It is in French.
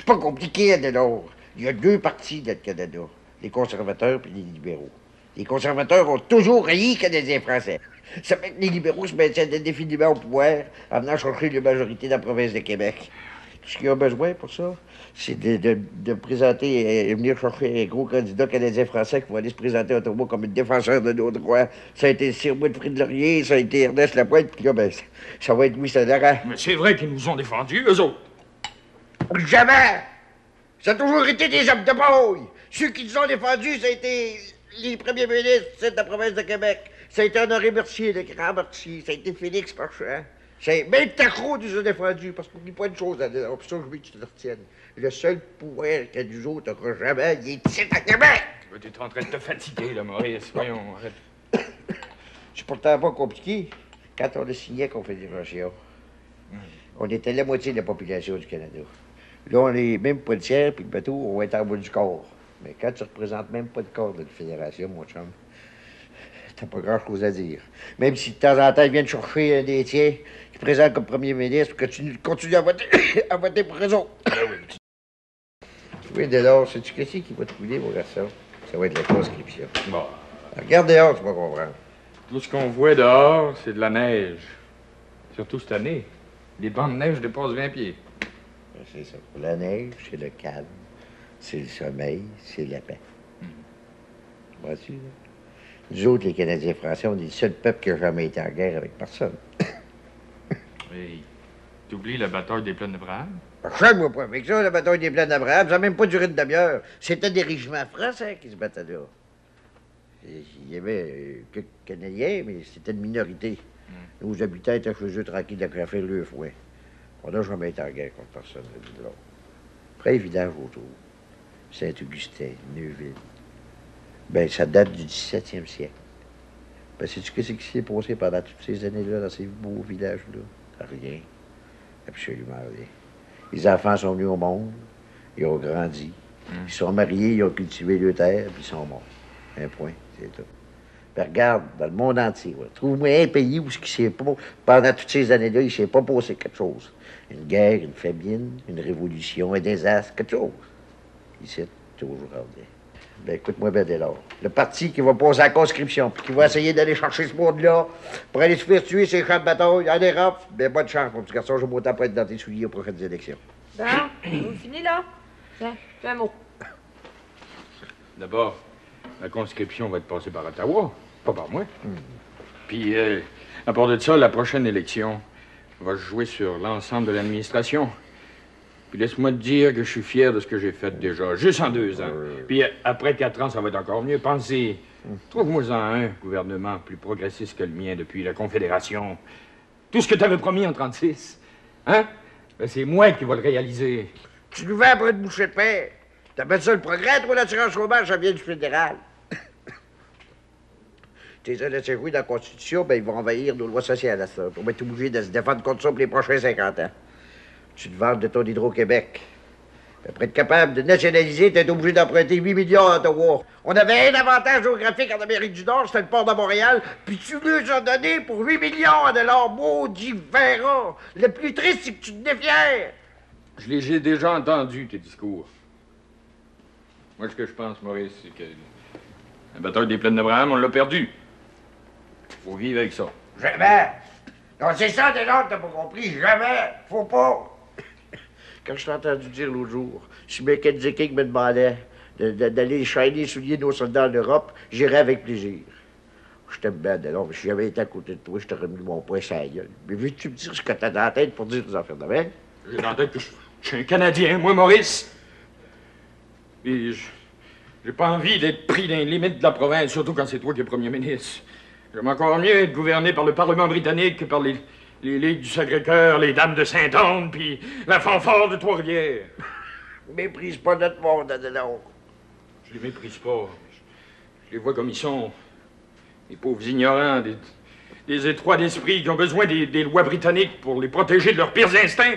C'est pas compliqué, Adelor. Il y a deux partis dans le Canada, les conservateurs et les libéraux. Les conservateurs ont toujours haï les Canadiens français. Ça fait que les libéraux se maintiennent indéfiniment au pouvoir en venant chercher la majorité dans la province de Québec. Ce qu'il y a besoin pour ça, c'est de présenter et venir chercher un gros candidat canadien-français qui va aller se présenter à Ottawa comme un défenseur de nos droits. Ça a été Sir Wilfrid Laurier, ça a été Ernest Lapointe, puis là, ben, ça va être Louis Saint-Laurent. Mais c'est vrai qu'ils nous ont défendus, eux autres. Jamais! Ça a toujours été des hommes de brouille. Ceux qui nous ont défendus, ça a été les premiers ministres de la province de Québec. Ça a été Honoré Mercier, le grand Mercier. Ça a été Félix Marchand. Même Tacro nous a défendus, parce qu'on n'oublie pas une chose, là, puis ça, je veux que tu te retiennes. Le seul pouvoir que nous autres n'aura jamais, il est ici à Québec! Tu es en train de te fatiguer, là, Maurice. Voyons, arrête. C'est pourtant pas compliqué. Quand on a signé la Confédération, on était la moitié de la population du Canada. Là, on est même pas le tiers, puis le bateau, on va être en bas du corps. Mais quand tu représentes même pas le corps de la fédération, mon chum, t'as pas grand-chose à dire. Même si de temps en temps, ils viennent chercher un des tiens qui présente comme premier ministre, que tu continues à voter, à voter pour eux autres. Oui, dès lors, sais-tu qu'est-ce qui va te couler, mon garçon? Ça va être la conscription. Bon. Regarde dehors, tu vas comprendre. Tout ce qu'on voit dehors, c'est de la neige. Surtout cette année. Les bancs de neige dépassent 20 pieds. C'est ça. La neige, c'est le calme, c'est le sommeil, c'est la paix. Vois-tu, là? Nous autres, les Canadiens français, on est le seul peuple qui n'a jamais été en guerre avec personne. Hey, t'oublies la bataille des plaines d'Abraham? Chaque-moi pas avec ça, la bataille des plaines d'Abraham, ça n'a même pas duré une demi-heure. C'était des régiments français qui se battaient là. Il y avait quelques Canadiens, mais c'était une minorité. Nos habitants étaient chez eux tranquilles à faire le fouet. On n'a jamais été en guerre contre personne, là. Après, les villages autour. Saint-Augustin, Neuville. Ben, ça date du 17e siècle. Ben, sais-tu qu'est-ce qui s'est passé pendant toutes ces années-là, dans ces beaux villages-là? Rien. Absolument rien. Les enfants sont venus au monde, ils ont grandi, ils sont mariés, ils ont cultivé leur terre, puis ils sont morts. Un point, c'est tout. Ben, regarde, dans le monde entier, trouve-moi un pays où ce qui s'est pas, pendant toutes ces années-là, il ne s'est pas passé quelque chose. Une guerre, une famine, une révolution, un désastre, quelque chose. Ici, toujours rien. Ben, écoute-moi bien dès lors. Le parti qui va passer à la conscription, puis qui va essayer d'aller chercher ce monde-là, pour aller se faire tuer ses champs de bataille, en Europe, ben, bonne chance, mon petit garçon, je vais m'autant pas être dans tes souliers aux prochaines élections. Bon, vous finissez là? Tiens, fais un mot. D'abord, la conscription va être passée par Ottawa, pas par moi. Puis, à part de ça, la prochaine élection va se jouer sur l'ensemble de l'administration. Puis laisse-moi te dire que je suis fier de ce que j'ai fait déjà, juste en 2 ans. Puis après 4 ans, ça va être encore mieux. Pensez, trouve-moi-en un gouvernement plus progressiste que le mien depuis la Confédération. Tout ce que t'avais promis en 36, hein? Ben, c'est moi qui vais le réaliser. Tu nous vends après une bouchée de pain. T'appelles ça le progrès, toi, l'assurance chômage, ça vient du fédéral. T'es ça laissé jouer dans la Constitution, ben ils vont envahir nos lois sociales à ça. On va être obligé de se défendre contre ça pour les prochains 50 ans. Tu te vends de ton Hydro-Québec. Pour être capable de nationaliser, t'es obligé d'emprunter 8 millions à Ottawa. On avait un avantage géographique en Amérique du Nord, c'était le port de Montréal, puis tu nous as donné pour 8 millions de l'or maudit verra. Le plus triste, c'est que tu te défières. Je les ai déjà entendus, tes discours. Moi, ce que je pense, Maurice, c'est que la bataille des plaines d'Abraham, on l'a perdue. Faut vivre avec ça. Jamais. Non, c'est ça, déjà, t'as pas compris. Jamais. Faut pas. Quand je t'ai entendu dire l'autre jour, si Mackenzie King me demandait d'aller shiner les souliers de nos soldats en Europe, j'irais avec plaisir. Je t'aime bien, alors, si j'avais été à côté de toi, je t'aurais mis mon poing sur la gueule. Mais veux-tu me dire ce que t'as dans la tête pour dire des affaires de même? J'ai dans la tête que je suis un Canadien, moi, Maurice. Et j'ai pas envie d'être pris dans les limites de la province, surtout quand c'est toi qui es premier ministre. J'aime encore mieux être gouverné par le Parlement britannique que par les Ligues du Sacré-Cœur, les Dames de Sainte-Anne, puis la fanfare de Trois-Rivières. Méprise pas notre monde, Adelon. Je les méprise pas. Je les vois comme ils sont. Des pauvres ignorants, des étroits d'esprit qui ont besoin des lois britanniques pour les protéger de leurs pires instincts.